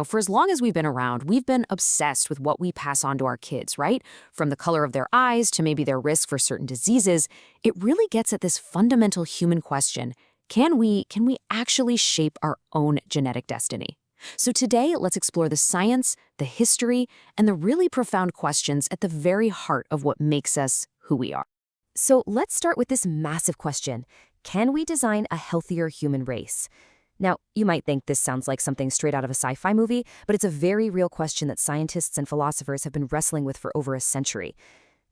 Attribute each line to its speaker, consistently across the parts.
Speaker 1: For as long as we've been around, we've been obsessed with what we pass on to our kids, right? From the color of their eyes to maybe their risk for certain diseases, it really gets at this fundamental human question. Can we actually shape our own genetic destiny? So today, let's explore the science, the history, and the really profound questions at the very heart of what makes us who we are.
Speaker 2: So let's start with this massive question. Can we design a healthier human race? Now, you might think this sounds like something straight out of a sci-fi movie, but it's a very real question that scientists and philosophers have been wrestling with for over a century.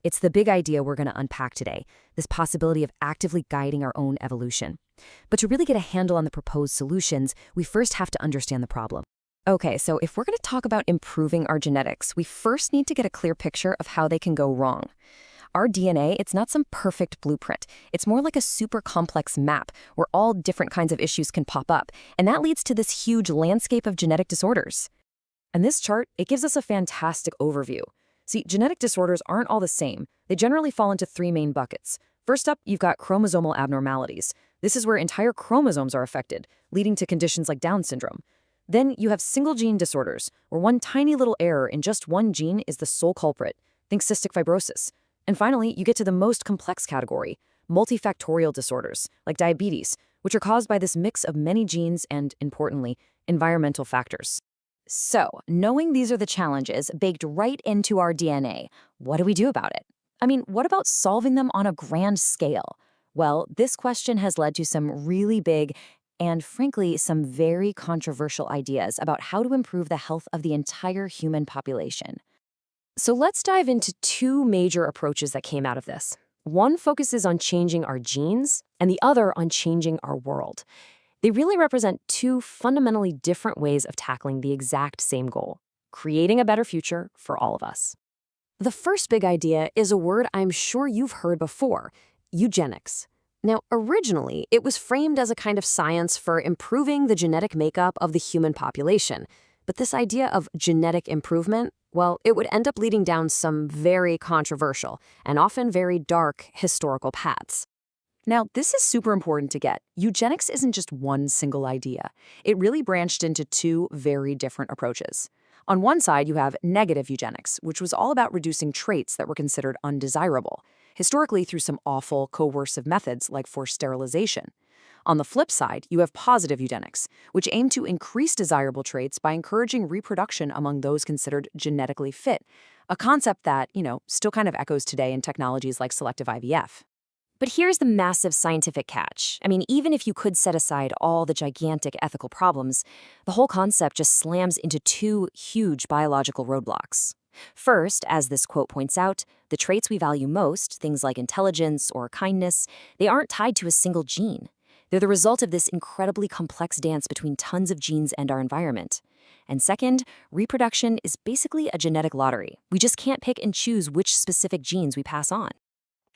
Speaker 2: It's the big idea we're going to unpack today, this possibility of actively guiding our own evolution. But to really get a handle on the proposed solutions, we first have to understand the problem. Okay, so if we're going to talk about improving our genetics, we first need to get a clear picture of how they can go wrong. Our DNA, it's not some perfect blueprint. It's more like a super complex map where all different kinds of issues can pop up, and that leads to this huge landscape of genetic disorders. And this chart, it gives us a fantastic overview. See, genetic disorders aren't all the same. They generally fall into three main buckets. First up, you've got chromosomal abnormalities. This is where entire chromosomes are affected, leading to conditions like Down syndrome. Then you have single gene disorders, where one tiny little error in just one gene is the sole culprit. Think cystic fibrosis. And finally, you get to the most complex category, multifactorial disorders, like diabetes, which are caused by this mix of many genes and, importantly, environmental factors. So, knowing these are the challenges baked right into our DNA, what do we do about it? I mean, what about solving them on a grand scale? Well, this question has led to some really big and, frankly, some very controversial ideas about how to improve the health of the entire human population. So let's dive into two major approaches that came out of this. One focuses on changing our genes, and the other on changing our world. They really represent two fundamentally different ways of tackling the exact same goal, creating a better future for all of us. The first big idea is a word I'm sure you've heard before, eugenics. Now, originally, it was framed as a kind of science for improving the genetic makeup of the human population. But this idea of genetic improvement, well, it would end up leading down some very controversial and often very dark historical paths. Now, this is super important to get. Eugenics isn't just one single idea. It really branched into two very different approaches. On one side, you have negative eugenics, which was all about reducing traits that were considered undesirable, historically through some awful, coercive methods like forced sterilization. On the flip side, you have positive eugenics, which aim to increase desirable traits by encouraging reproduction among those considered genetically fit, a concept that, still kind of echoes today in technologies like selective IVF. But here's the massive scientific catch. I mean, even if you could set aside all the gigantic ethical problems, the whole concept just slams into two huge biological roadblocks. First, as this quote points out, the traits we value most, things like intelligence or kindness, they aren't tied to a single gene. They're the result of this incredibly complex dance between tons of genes and our environment. And second, reproduction is basically a genetic lottery. We just can't pick and choose which specific genes we pass on.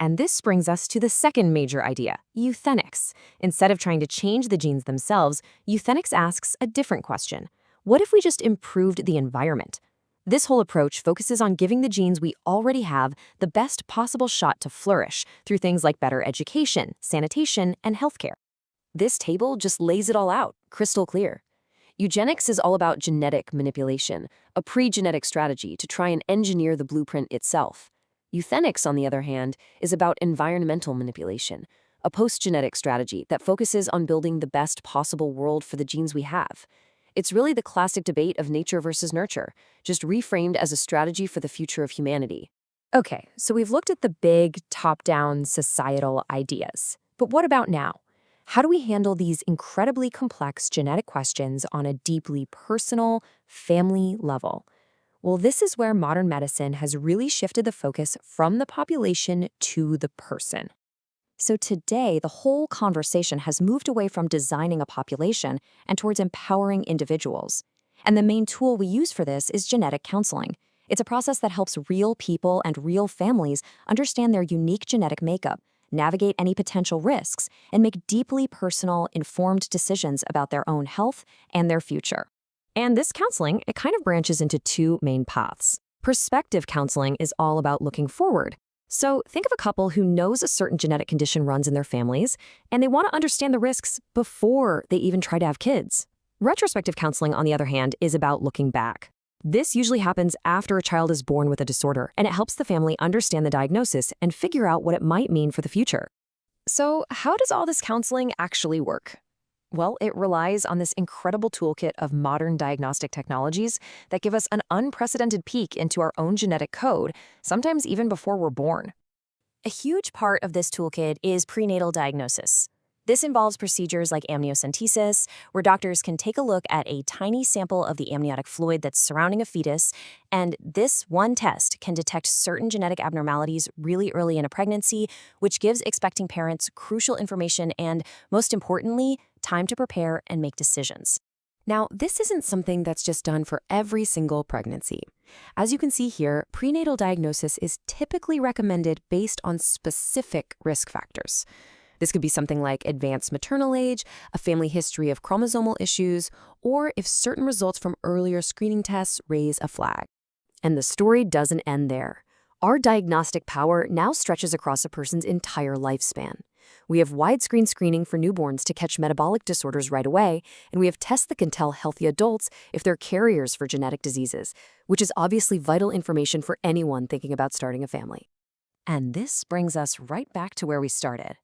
Speaker 2: And this brings us to the second major idea, euthenics. Instead of trying to change the genes themselves, euthenics asks a different question. What if we just improved the environment? This whole approach focuses on giving the genes we already have the best possible shot to flourish through things like better education, sanitation, and healthcare. This table just lays it all out, crystal clear. Eugenics is all about genetic manipulation, a pre-genetic strategy to try and engineer the blueprint itself. Euthenics, on the other hand, is about environmental manipulation, a post-genetic strategy that focuses on building the best possible world for the genes we have. It's really the classic debate of nature versus nurture, just reframed as a strategy for the future of humanity. Okay, so we've looked at the big, top-down societal ideas. But what about now? How do we handle these incredibly complex genetic questions on a deeply personal, family level? Well, this is where modern medicine has really shifted the focus from the population to the person. So today, the whole conversation has moved away from designing a population and towards empowering individuals. And the main tool we use for this is genetic counseling. It's a process that helps real people and real families understand their unique genetic makeup, navigate any potential risks, and make deeply personal, informed decisions about their own health and their future. And this counseling, it kind of branches into two main paths. Perspective counseling is all about looking forward. So think of a couple who knows a certain genetic condition runs in their families, and they want to understand the risks before they even try to have kids. Retrospective counseling, on the other hand, is about looking back. This usually happens after a child is born with a disorder, and it helps the family understand the diagnosis and figure out what it might mean for the future. So, how does all this counseling actually work? Well, it relies on this incredible toolkit of modern diagnostic technologies that give us an unprecedented peek into our own genetic code, sometimes even before we're born. A huge part of this toolkit is prenatal diagnosis. This involves procedures like amniocentesis, where doctors can take a look at a tiny sample of the amniotic fluid that's surrounding a fetus, and this one test can detect certain genetic abnormalities really early in a pregnancy, which gives expecting parents crucial information and, most importantly, time to prepare and make decisions. Now, this isn't something that's just done for every single pregnancy. As you can see here, prenatal diagnosis is typically recommended based on specific risk factors. This could be something like advanced maternal age, a family history of chromosomal issues, or if certain results from earlier screening tests raise a flag. And the story doesn't end there. Our diagnostic power now stretches across a person's entire lifespan. We have widescreen screening for newborns to catch metabolic disorders right away, and we have tests that can tell healthy adults if they're carriers for genetic diseases, which is obviously vital information for anyone thinking about starting a family. And this brings us right back to where we started.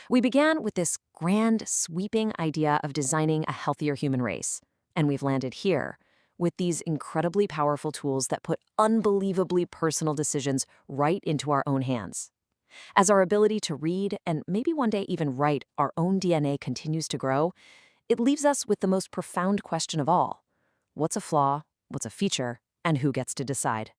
Speaker 2: We began with this grand, sweeping idea of designing a healthier human race, and we've landed here with these incredibly powerful tools that put unbelievably personal decisions right into our own hands. As our ability to read and maybe one day even write our own DNA continues to grow, it leaves us with the most profound question of all: what's a flaw, what's a feature, and who gets to decide?